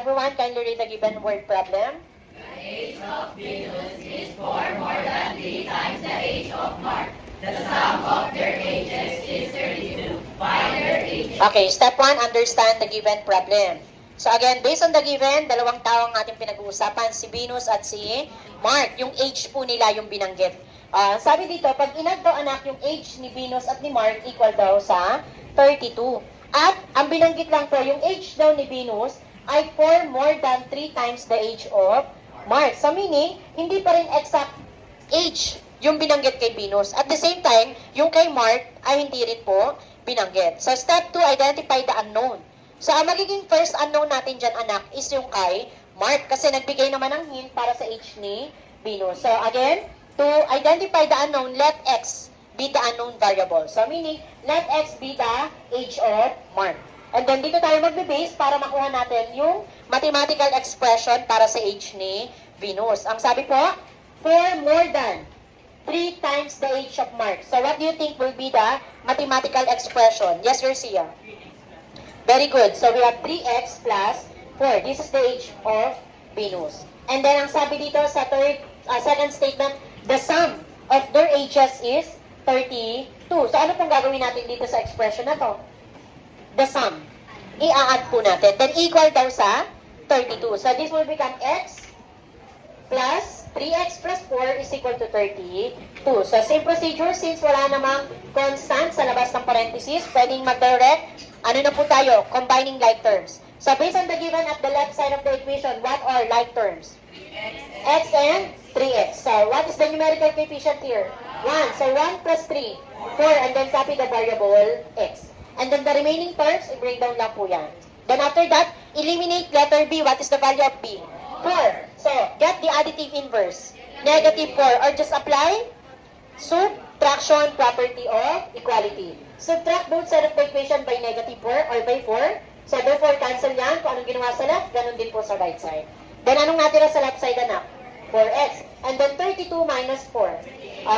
everyone kindly read the given word problem? The age of Venus is 4 more than 3 times the age of Mars. The sum of their ages is 32. Find their age. Okay, step 1, understand the given problem. So again, based on the given, dalawang tao ang ating pinag-uusapan, si Venus at si Mark. Yung age po nila yung binanggit. Sabi dito, pag inad daw anak yung age ni Venus at ni Mark, equal daw sa 32. At ang binanggit lang po, yung age daw ni Venus ay 4 more than 3 times the age of Mark. So meaning, hindi pa rin exact age yung binanggit kay Venus. At the same time, yung kay Mark ay hindi rin po binanggit. So step 2, identify the unknown. So ang magiging first unknown natin dyan anak is yung kay Mark kasi nagbigay naman ng hint para sa age ni Venus. So again, to identify the unknown, let X be the unknown variable. So meaning, let X be the age of Mark. And then dito tayo magbe-base para makuha natin yung mathematical expression para sa age ni Venus. Ang sabi po, 4 more than 3 times the age of Mark. So what do you think will be the mathematical expression? Yes, Garcia. Very good. So we have 3x plus 4. This is the age of Venus. And then ang sabi dito sa second statement, the sum of their ages is 32. So ano pong gagawin natin dito sa expression na to? The sum. I-add po natin. Then equal daw sa 32. So this will become x plus 3x plus 4 is equal to 32. So same procedure, since wala namang constant sa labas ng parenthesis, pwedeng mag-direct. Ano na po tayo? Combining like terms. So based on the given at the left side of the equation, what are like terms? X and 3x. So what is the numerical coefficient here? 1. So 1 plus 3, 4, and then copy the variable x. And then the remaining terms, i-bring down lang po yan. Then after that, eliminate letter B. What is the value of B? 4. So get the additive inverse. Negative 4. Or just apply subtraction property of equality. Subtract both side of the equation by negative 4 or by 4. So therefore, cancel yan. Kung anong ginawa sa left, ganun din po sa right side. Then anong natira sa left side, anak? 4x. And then 32 minus 4.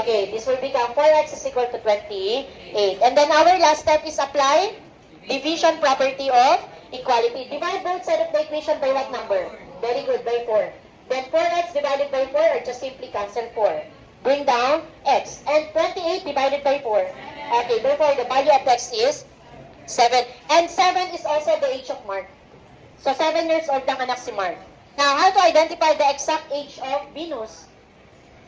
Okay, this will become 4x is equal to 28. And then our last step is apply division property of equality. Divide both side of the equation by what number? Very good, by 4. Then 4x divided by 4 or just simply cancel 4. Bring down x. And 28 divided by 4. Okay, therefore the value of x is 7. And 7 is also the age of Mark. So 7 years old lang anak si Mark. Now, how to identify the exact age of Venus?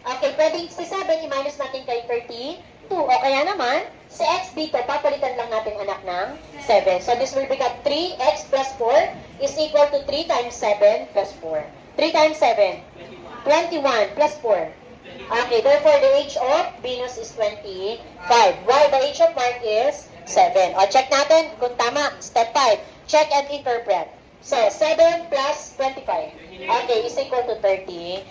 Okay, pwedeng si 7 i-minus natin kay 32. O kaya naman, si x dito, papalitan lang natin anak ng 7. So this will become 3x plus 4 is equal to 3 times 7 plus 4. 3 times 7, 21 plus 4. Okay, therefore the age of Venus is 25. While the age of Mark is 7. O check natin kung tama. Step 5. Check and interpret. So 7 plus 25. Okay, is equal to 32.